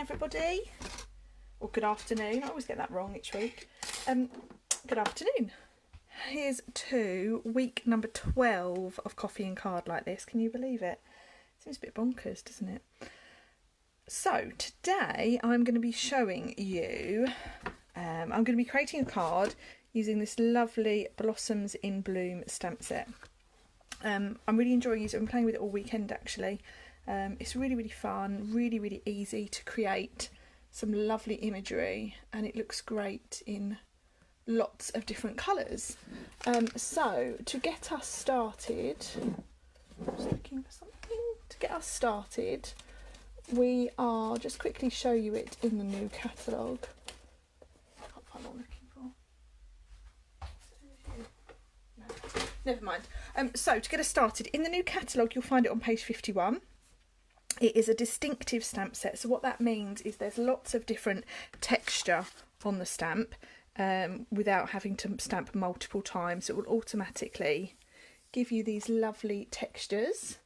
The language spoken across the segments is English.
everybody, or good afternoon. I always get that wrong each week. Good afternoon. Here's to week number 12 of Coffee and Card Like This. Can you believe it? Seems a bit bonkers, doesn't it? So today I'm going to be showing you, I'm going to be creating a card using this lovely Blossoms in Bloom stamp set. I'm really enjoying using it. I'm playing with it all weekend actually. It's really fun, really easy to create some lovely imagery, and it looks great in lots of different colours. So to get us started, just looking for something to get us started, we are just quickly show you it in the new catalogue. Can't find what I'm looking for. No, never mind. So to get us started in the new catalogue, you'll find it on page 51. It is a distinctive stamp set, so what that means is there's lots of different texture on the stamp without having to stamp multiple times. It will automatically give you these lovely textures.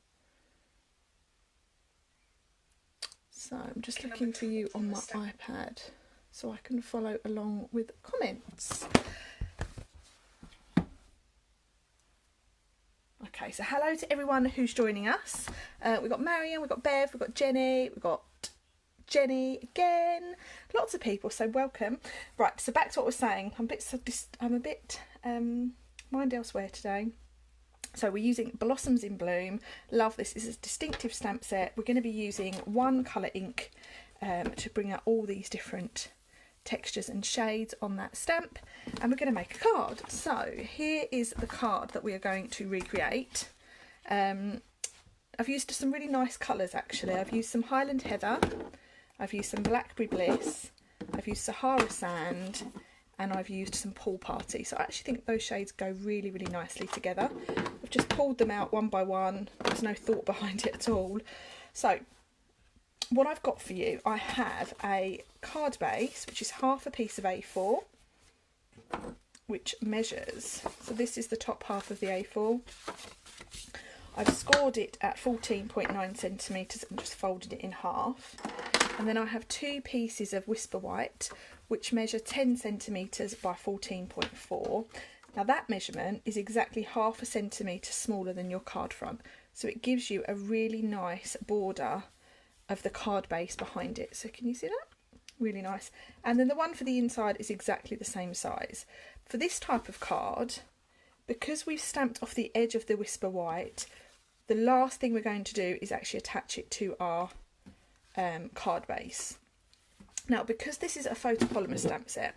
So I'm just looking for you on my iPad so I can follow along with comments. Okay, so hello to everyone who's joining us. We've got Marion, we've got Bev, we've got Jenny, we've got Jenny again. Lots of people, so welcome. Right, so back to what we're saying. I'm a bit mind elsewhere today. So we're using Blossoms in Bloom. Love this. This is a distinctive stamp set. We're going to be using one colour ink to bring out all these different textures and shades on that stamp, and we're going to make a card. So here is the card that we are going to recreate. I've used some really nice colours actually. I've used some Highland Heather, I've used some Blackberry Bliss, I've used Sahara Sand, and I've used some Pool Party. So I actually think those shades go really nicely together. I've just pulled them out one by one. There's no thought behind it at all. So what I've got for you, I have a card base, which is half a piece of A4, which measures, so this is the top half of the A4. I've scored it at 14.9 centimetres and just folded it in half. And then I have two pieces of Whisper White, which measure 10 centimetres by 14.4. Now that measurement is exactly half a centimetre smaller than your card front. So it gives you a really nice border of the card base behind it. So can you see that? Really nice. And then the one for the inside is exactly the same size. For this type of card, because we've stamped off the edge of the Whisper White, the last thing we're going to do is actually attach it to our card base. Now, because this is a photopolymer stamp set,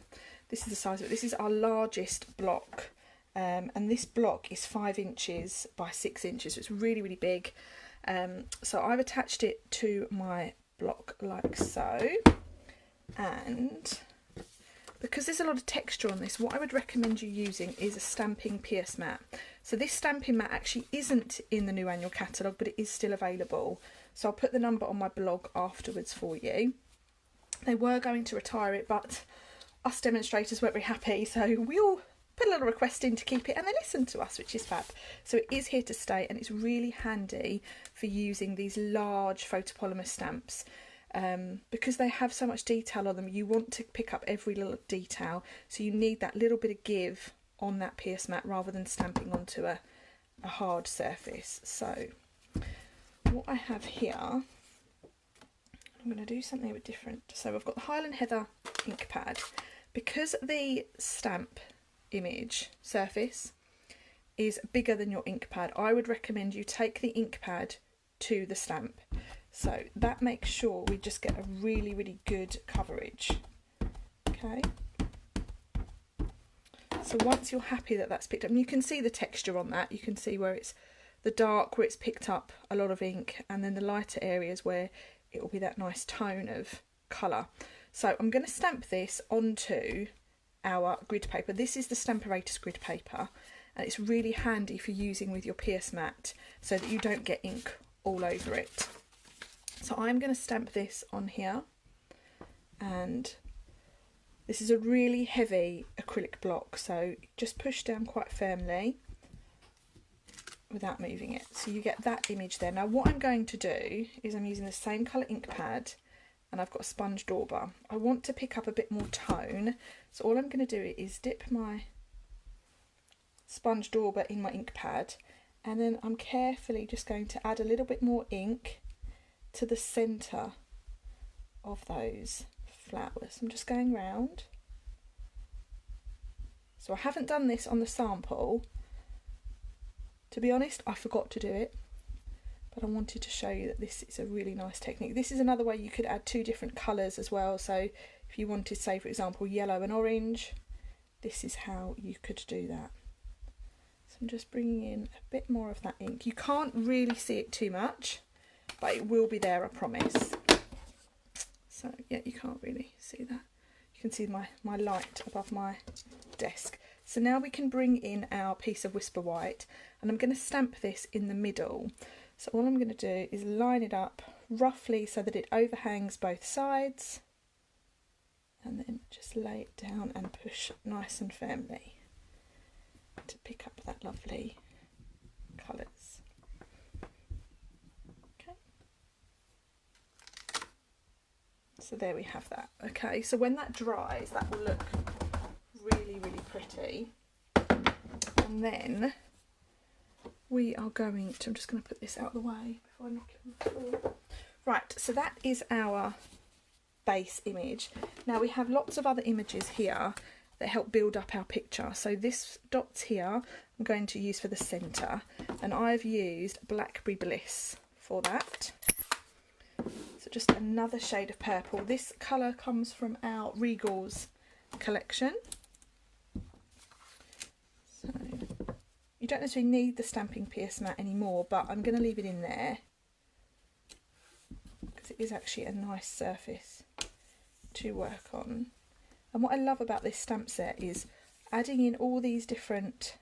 this is the size of it. This is our largest block, and this block is 5 inches by 6 inches. So it's really big. So I've attached it to my block like so, and because there's a lot of texture on this, what I would recommend you using is a stamping pierce mat. So this stamping mat actually isn't in the new annual catalogue, but it is still available. So I'll put the number on my blog afterwards for you. They were going to retire it, but us demonstrators weren't very happy, so we all put a little request in to keep it, and they listened to us, which is fab. So it is here to stay, and it's really handy for using these large photopolymer stamps. Because they have so much detail on them, you want to pick up every little detail, so you need that little bit of give on that pierce mat rather than stamping onto a hard surface. So what I have here, I'm going to do something a bit different. So I've got the Highland Heather ink pad. Because the stamp image surface is bigger than your ink pad, I would recommend you take the ink pad to the stamp. So that makes sure we just get a really good coverage. Okay. So once you're happy that that's picked up, and you can see the texture on that, you can see where it's the dark, where it's picked up a lot of ink, and then the lighter areas where it will be that nice tone of colour. So I'm going to stamp this onto our grid paper. This is the Stamparatus grid paper, and it's really handy for using with your pierce mat so that you don't get ink all over it. So I'm going to stamp this on here, and this is a really heavy acrylic block, so just push down quite firmly without moving it. So you get that image there. Now what I'm going to do is I'm using the same colour ink pad and I've got a sponge dauber. I want to pick up a bit more tone, so all I'm going to do is dip my sponge dauber in my ink pad, and then I'm carefully just going to add a little bit more ink to the centre of those flowers. I'm just going round. So I haven't done this on the sample. To be honest, I forgot to do it, but I wanted to show you that this is a really nice technique. This is another way you could add two different colours as well. So if you wanted, say for example, yellow and orange, this is how you could do that. So I'm just bringing in a bit more of that ink. You can't really see it too much, but it will be there, I promise. So yeah, you can't really see that. You can see my light above my desk. So now we can bring in our piece of Whisper White, and I'm going to stamp this in the middle. So all I'm going to do is line it up roughly so that it overhangs both sides, and then just lay it down and push nice and firmly to pick up that lovely colours. Okay. So there we have that. Okay, so when that dries, that will look really, really pretty. And then we are going to, I'm just going to put this out of the way before I knock it on the floor. Right, so that is our base image. Now we have lots of other images here that help build up our picture. So this dots here I'm going to use for the centre, and I've used Blackberry Bliss for that. So just another shade of purple. This colour comes from our Regals collection. So you don't necessarily need the stamping PS mat anymore, but I'm going to leave it in there because it is actually a nice surface to work on. And what I love about this stamp set is adding in all these different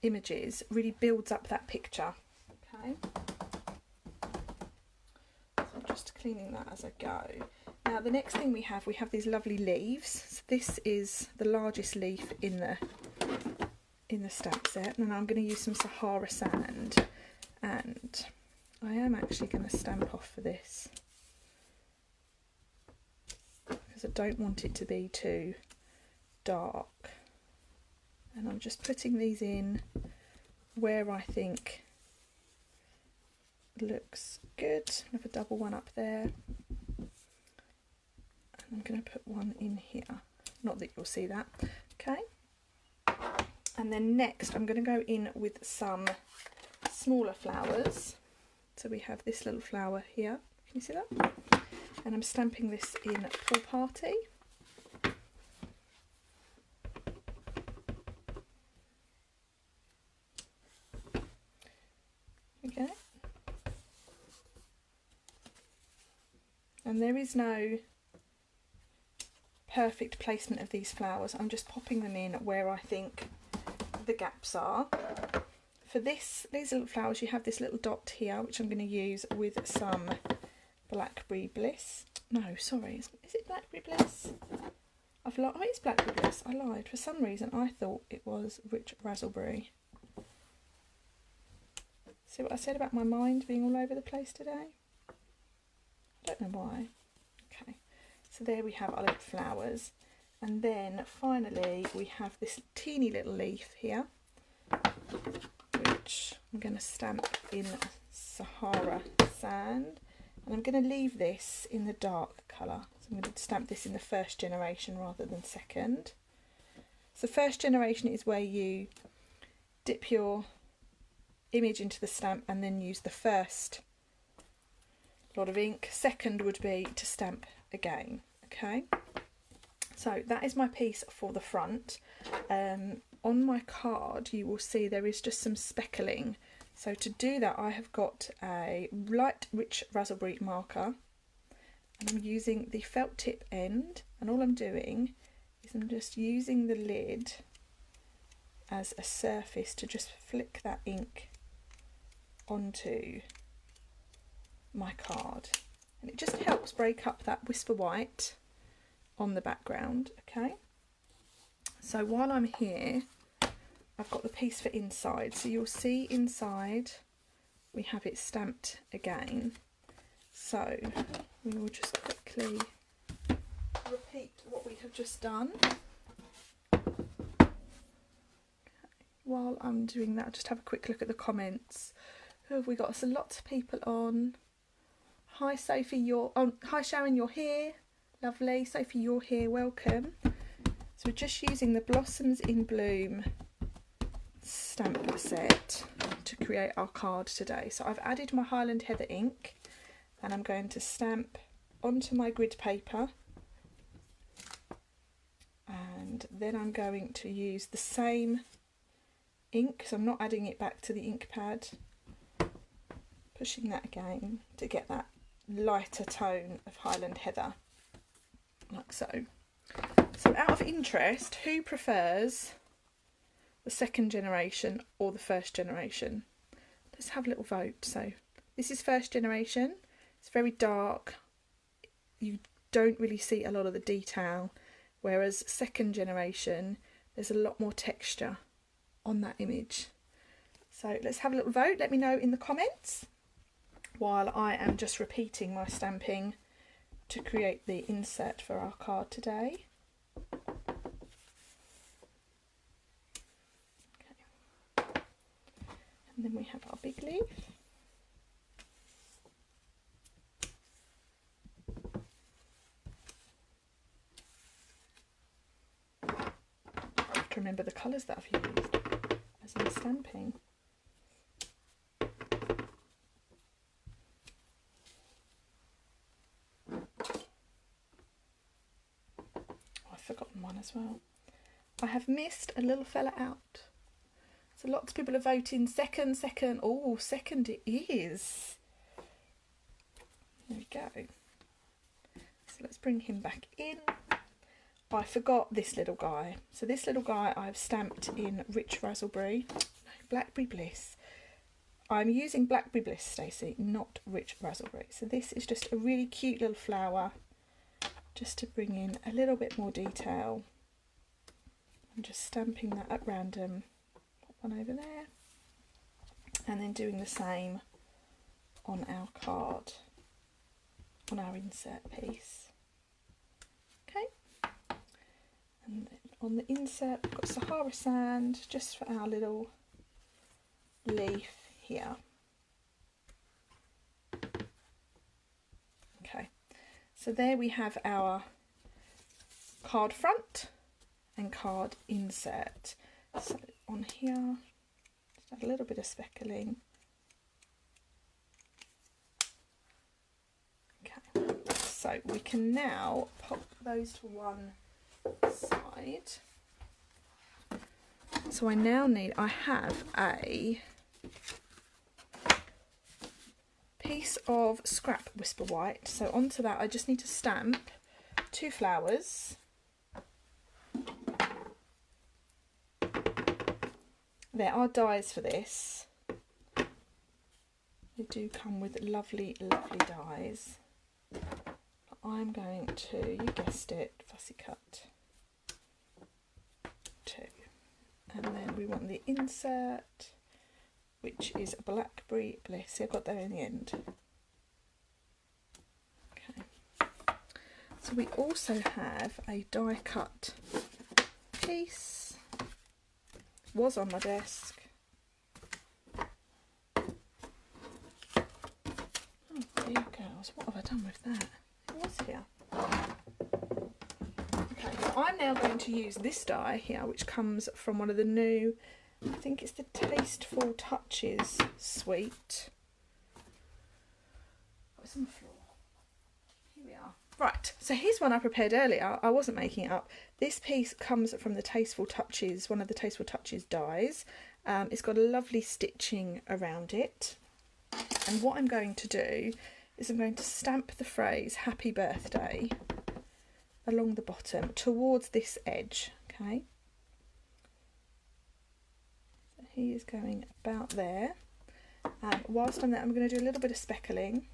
images really builds up that picture. Okay, so I'm just cleaning that as I go. Now the next thing we have these lovely leaves. So this is the largest leaf in the stamp set, and I'm going to use some Sahara sand, and I am actually going to stamp off for this because I don't want it to be too dark, and I'm just putting these in where I think looks good. I have a double one up there, and I'm going to put one in here, not that you'll see that. Okay, and then next I'm going to go in with some smaller flowers. So we have this little flower here, can you see that? And I'm stamping this in Pool Party. Okay. And there is no perfect placement of these flowers. I'm just popping them in where I think the gaps are. For these little flowers, you have this little dot here, which I'm going to use with some Blackberry Bliss. No, sorry, is it Blackberry Bliss? Oh, it's Blackberry Bliss. I lied. For some reason, I thought it was Rich Raspberry. See what I said about my mind being all over the place today? I don't know why. Okay, so there we have our little flowers. And then finally, we have this teeny little leaf here, which I'm going to stamp in Sahara sand, and I'm going to leave this in the dark colour. So I'm going to stamp this in the first generation rather than second. So first generation is where you dip your image into the stamp and then use the first lot of ink. Second would be to stamp again. Okay, so that is my piece for the front. On my card you will see there is just some speckling. So to do that I have got a light rich raspberry marker, and I'm using the felt tip end, and all I'm doing is I'm just using the lid as a surface to just flick that ink onto my card, and it just helps break up that Whisper White on the background. Okay, so while I'm here I've got the piece for inside, so you'll see inside we have it stamped again. So we will just quickly repeat what we have just done. While I'm doing that, just have a quick look at the comments. Who have we got? So lots of people on. Hi Sophie, hi Sharon, you're here. Lovely. Sophie, you're here, welcome. So we're just using the Blossoms in Bloom stamp set to create our card today. So I've added my Highland Heather ink and I'm going to stamp onto my grid paper, and then I'm going to use the same ink, so I'm not adding it back to the ink pad, pushing that again to get that lighter tone of Highland Heather, like so. So out of interest, who prefers the second generation or the first generation? Let's have a little vote. So this is first generation. It's very dark. You don't really see a lot of the detail, whereas second generation, there's a lot more texture on that image. So let's have a little vote. Let me know in the comments while I am just repeating my stamping to create the insert for our card today. Okay. And then we have our big leaf. I have to remember the colours that I've used as I'm stamping. I've forgotten one as well. I have missed a little fella out. So lots of people are voting second. Oh, second it is. There we go. So let's bring him back in. I forgot this little guy. So this little guy I've stamped in Rich Raspberry. No, Blackberry Bliss. I'm using Blackberry Bliss, Stacey, not Rich Raspberry. So this is just a really cute little flower, just to bring in a little bit more detail. I'm just stamping that at random. Pop one over there. And then doing the same on our card, on our insert piece. Okay. And then on the insert, we've got Sahara Sand, just for our little leaf here. Okay, so there we have our card front and card insert. So on here, just add a little bit of speckling. Okay, so we can now pop those to one side. So I have a piece of scrap Whisper White. So onto that I just need to stamp 2 flowers. There are dies for this. They do come with lovely, lovely dies. I'm going to, you guessed it, fussy cut 2. And then we want the insert, which is a Blackberry Bliss. See, I got there in the end. Okay. So we also have a die cut piece. Was on my desk. Oh, there you girls. What have I done with that? It was here. Okay, so I'm now going to use this die here, which comes from one of the new, I think it's the Tasteful Touches suite. Oh, it's on the floor. Here we are. Right, so here's one I prepared earlier. I wasn't making it up. This piece comes from the Tasteful Touches, one of the Tasteful Touches dies. It's got a lovely stitching around it. And what I'm going to do is I'm going to stamp the phrase Happy Birthday along the bottom towards this edge, okay? So he is going about there. And whilst I'm there, I'm going to do a little bit of speckling.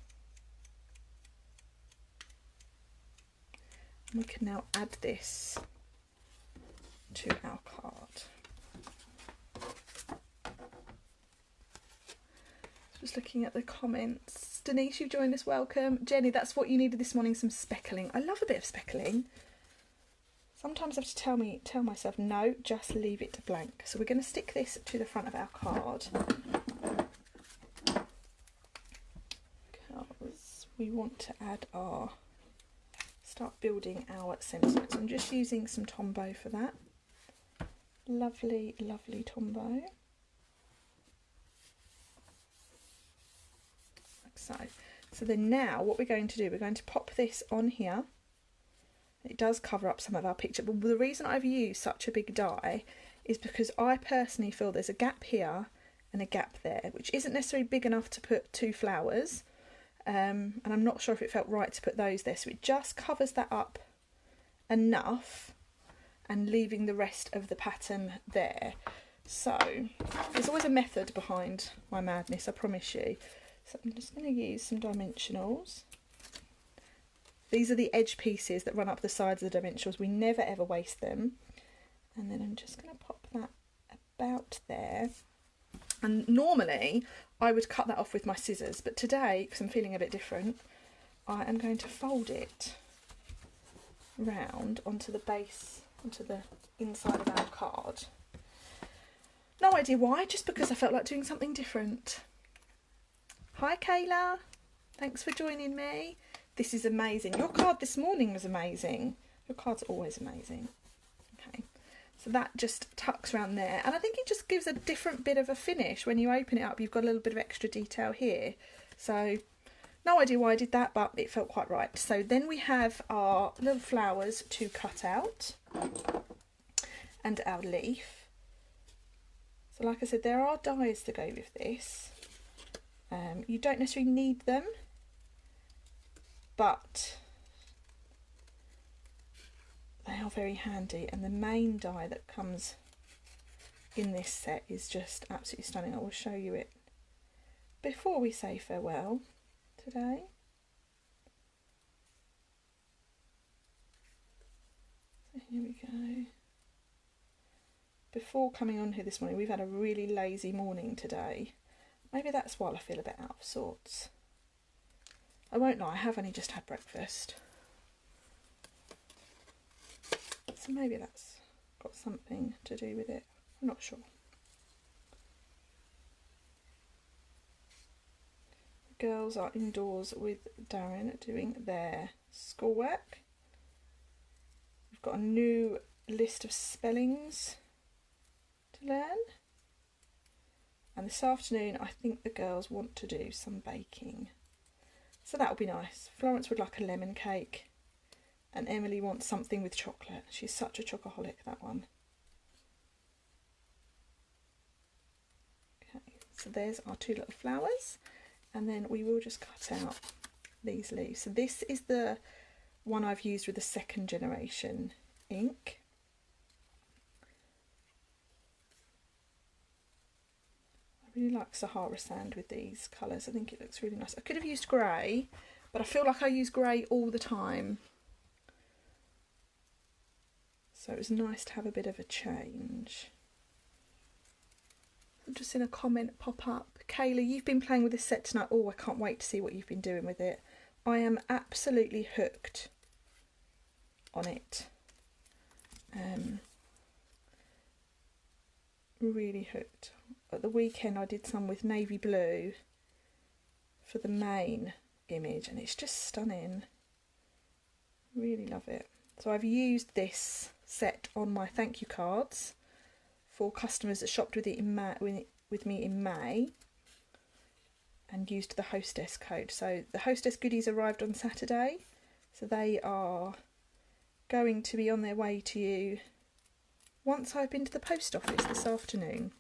And we can now add this to our card. Just looking at the comments. Denise, you've joined us, welcome. Jenny, that's what you needed this morning, some speckling. I love a bit of speckling. Sometimes I have to tell myself, no, just leave it blank. So we're going to stick this to the front of our card. Because we want to add start building our sentiments. I'm just using some Tombow for that. Lovely, lovely Tombow. Like so then now what we're going to do, we're going to pop this on here. It does cover up some of our picture, but the reason I've used such a big die is because I personally feel there's a gap here and a gap there, which isn't necessarily big enough to put 2 flowers, and I'm not sure if it felt right to put those there, so it just covers that up enough and leaving the rest of the pattern there. So there's always a method behind my madness, I promise you. So I'm just going to use some dimensionals. These are the edge pieces that run up the sides of the dimensionals. We never ever waste them. And then I'm just going to pop that about there. And normally I would cut that off with my scissors, but today, because I'm feeling a bit different, I am going to fold it round onto the base, onto the inside of our card. No idea why, just because I felt like doing something different. Hi Kayla, thanks for joining me. This is amazing. Your card this morning was amazing. Your card's always amazing. Okay, so that just tucks around there, and I think it just gives a different bit of a finish. When you open it up, you've got a little bit of extra detail here. So no idea why I did that, but it felt quite right. So then we have our little flowers to cut out and our leaf. So like I said, there are dies to go with this. You don't necessarily need them, but they are very handy, and the main die that comes in this set is just absolutely stunning. I will show you it before we say farewell today. So here we go. Before coming on here this morning, we've had a really lazy morning today. Maybe that's why I feel a bit out of sorts. I won't lie, I have only just had breakfast. So maybe that's got something to do with it. I'm not sure. The girls are indoors with Darren doing their schoolwork. We've got a new list of spellings to learn. And this afternoon, I think the girls want to do some baking. So that'll be nice. Florence would like a lemon cake. And Emily wants something with chocolate. She's such a chocoholic, that one. Okay, so there's our 2 little flowers. And then we will just cut out these leaves. So this is the one I've used with the 2nd generation ink. I really like Sahara sand with these colours. I think it looks really nice. I could have used grey, but I feel like I use grey all the time. So it was nice to have a bit of a change. I've just seen a comment pop up. Kayla, you've been playing with this set tonight. Oh, I can't wait to see what you've been doing with it. I am absolutely hooked on it. Really hooked. At the weekend I did some with navy blue for the main image, and it's just stunning. Really love it. So I've used this set on my thank you cards for customers that shopped with it with me in May, and used the hostess code. So the hostess goodies arrived on Saturday, so they are going to be on their way to you once I've been to the post office this afternoon.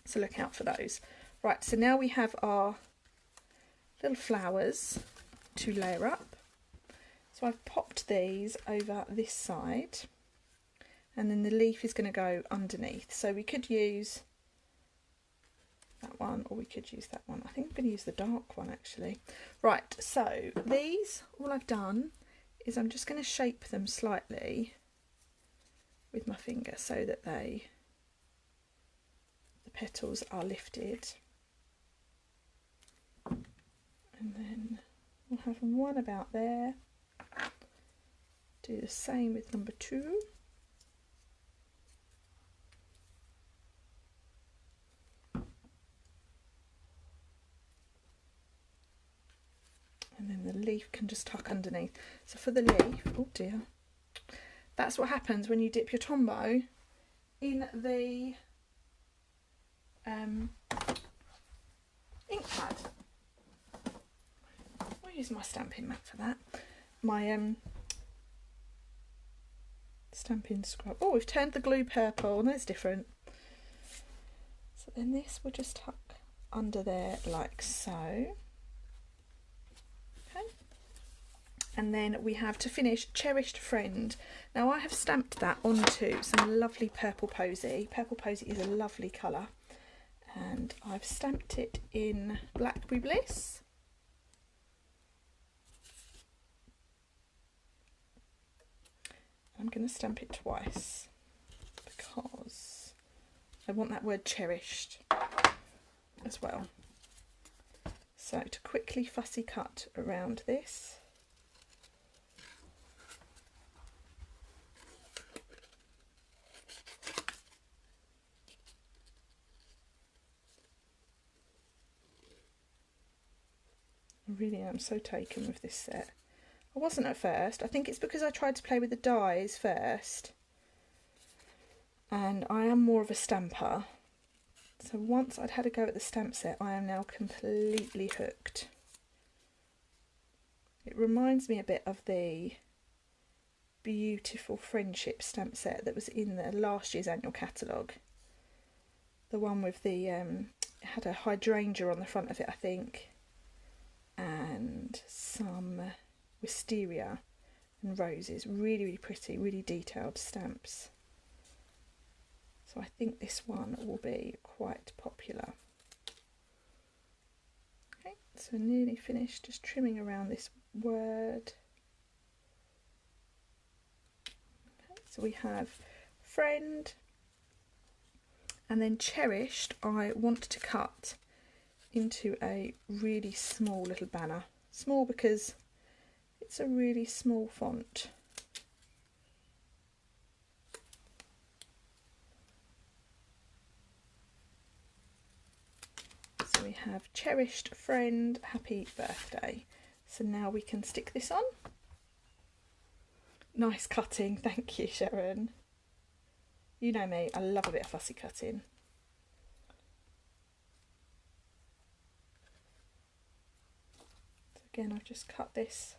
So look out for those. Right, so now we have our little flowers to layer up. So I've popped these over this side, and then the leaf is going to go underneath. So we could use that one, or we could use that one. I think I'm going to use the dark one actually. Right, so these, all I've done is I'm just going to shape them slightly with my finger so that the petals are lifted. And then we'll have one about there. Do the same with number 2. And then the leaf can just tuck underneath. So for the leaf, oh dear, that's what happens when you dip your Tombow in the ink pad. I'll use my Stampin' mat for that. My Stampin' scrub. Oh, we've turned the glue purple, and that's different. So then this will just tuck under there like so. Okay. And then we have, to finish, Cherished Friend. Now I have stamped that onto some lovely Purple Posy. Purple Posy is a lovely colour. And I've stamped it in Blackberry Bliss. I'm going to stamp it twice because I want that word cherished as well. So to quickly fussy cut around this. I really am so taken with this set. I wasn't at first. I think it's because I tried to play with the dies first. And I am more of a stamper. So once I'd had a go at the stamp set, I am now completely hooked. It reminds me a bit of the beautiful Friendship stamp set that was in the last year's annual catalogue. The one with the, it had a hydrangea on the front of it, I think. And some wisteria and roses. Really, really pretty, really detailed stamps. So I think this one will be quite popular. Okay, so nearly finished, just trimming around this word. Okay, so we have Friend, and then Cherished I want to cut into a really small little banner. Small because it's a really small font. So we have Cherished Friend, Happy Birthday. So now we can stick this on. Nice cutting, thank you, Sharon. You know me, I love a bit of fussy cutting. So again, I've just cut this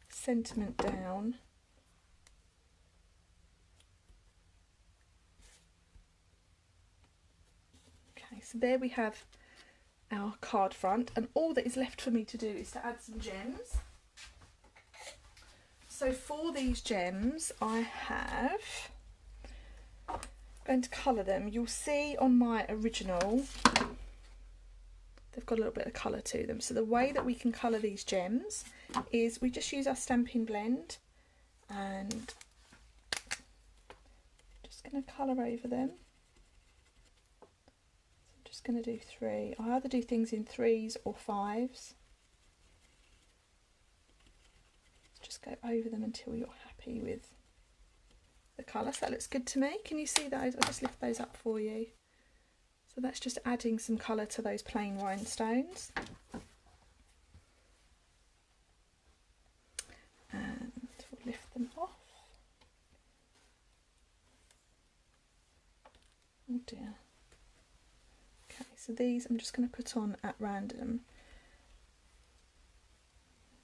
sentiment down. Okay, so there we have our card front, and all that is left for me to do is to add some gems. So for these gems I have, I'm going to colour them. You'll see on my original they've got a little bit of colour to them. So the way that we can colour these gems is we just use our Stampin' blend and just going to colour over them. So I'm just going to do 3. I either do things in 3s or 5s. Just go over them until you're happy with the colour. So that looks good to me. Can you see those? I'll just lift those up for you. So that's just adding some colour to those plain rhinestones. And we'll lift them off. Oh dear. Okay, so these I'm just going to put on at random.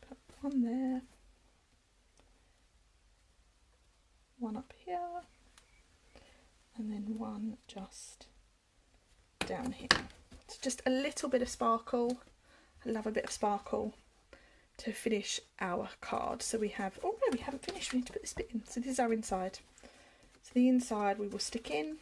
Put one there. One up here. And then one just down here. It's just a little bit of sparkle. I love a bit of sparkle to finish our card. So we have, oh no, we haven't finished, we need to put this bit in. So this is our inside. So the inside we will stick in.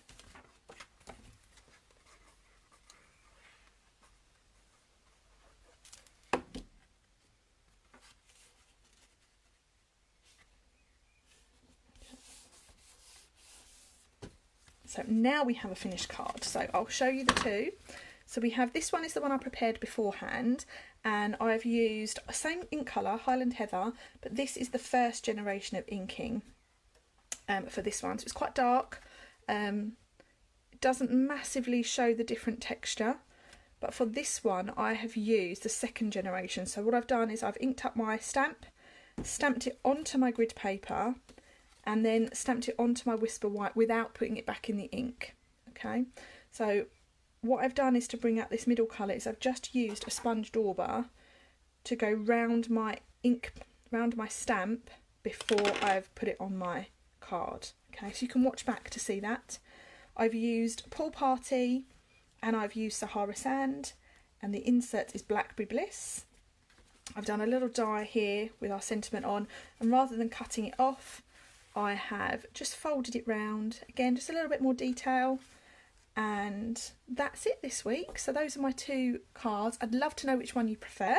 So now we have a finished card. So I'll show you the two. So we have, this one is the one I prepared beforehand, and I've used the same ink colour, Highland Heather, but this is the first generation of inking for this one. So it's quite dark, it doesn't massively show the different texture, but for this one I have used the second generation. So what I've done is I've inked up my stamp, stamped it onto my grid paper, and then stamped it onto my Whisper White without putting it back in the ink. Okay, so what I've done is to bring out this middle colour is I've just used a sponge dauber to go round my ink, round my stamp before I've put it on my card. Okay, so you can watch back to see that. I've used Pool Party and I've used Sahara Sand, and the insert is Blackberry Bliss. I've done a little die here with our sentiment on, and rather than cutting it off, I have just folded it round. Again, just a little bit more detail. And that's it this week. So those are my 2 cards. I'd love to know which one you prefer.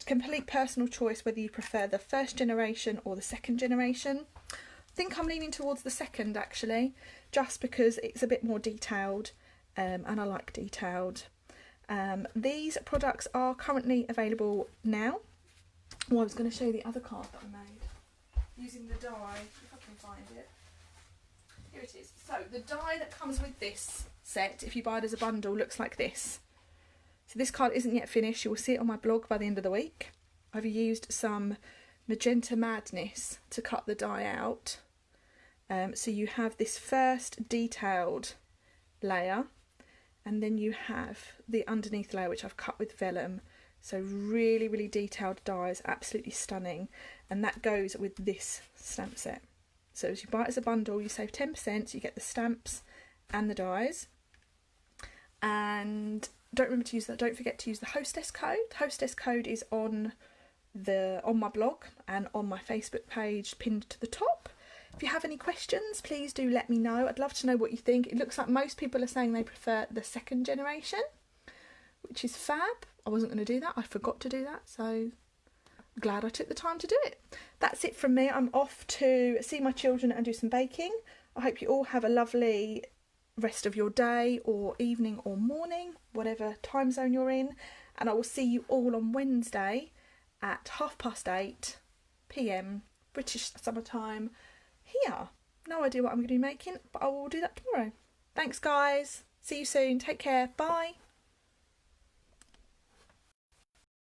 Complete personal choice whether you prefer the first generation or the second generation. I think I'm leaning towards the second actually, just because it's a bit more detailed, and I like detailed. These products are currently available now. Well, I was going to show you the other card that I made using the die, if I can find it. Here it is. So the die that comes with this set, if you buy it as a bundle, looks like this. So this card isn't yet finished. You will see it on my blog by the end of the week. I've used some Magenta Madness to cut the die out. So you have this first detailed layer, and then you have the underneath layer which I've cut with vellum. So really, really detailed dies, absolutely stunning. And that goes with this stamp set. So as you buy it as a bundle, you save 10%, so you get the stamps and the dies. And don't forget to use the hostess code. The hostess code is on my blog and on my Facebook page pinned to the top. If you have any questions, please do let me know. I'd love to know what you think. It looks like most people are saying they prefer the second generation, which is fab. I wasn't going to do that. I forgot to do that, so glad I took the time to do it. That's it from me. I'm off to see my children and do some baking. I hope you all have a lovely rest of your day or evening or morning, whatever time zone you're in, and I will see you all on Wednesday at 8:30 PM British summertime here. No idea what I'm going to be making, but I will do that tomorrow. Thanks guys, see you soon, take care, bye.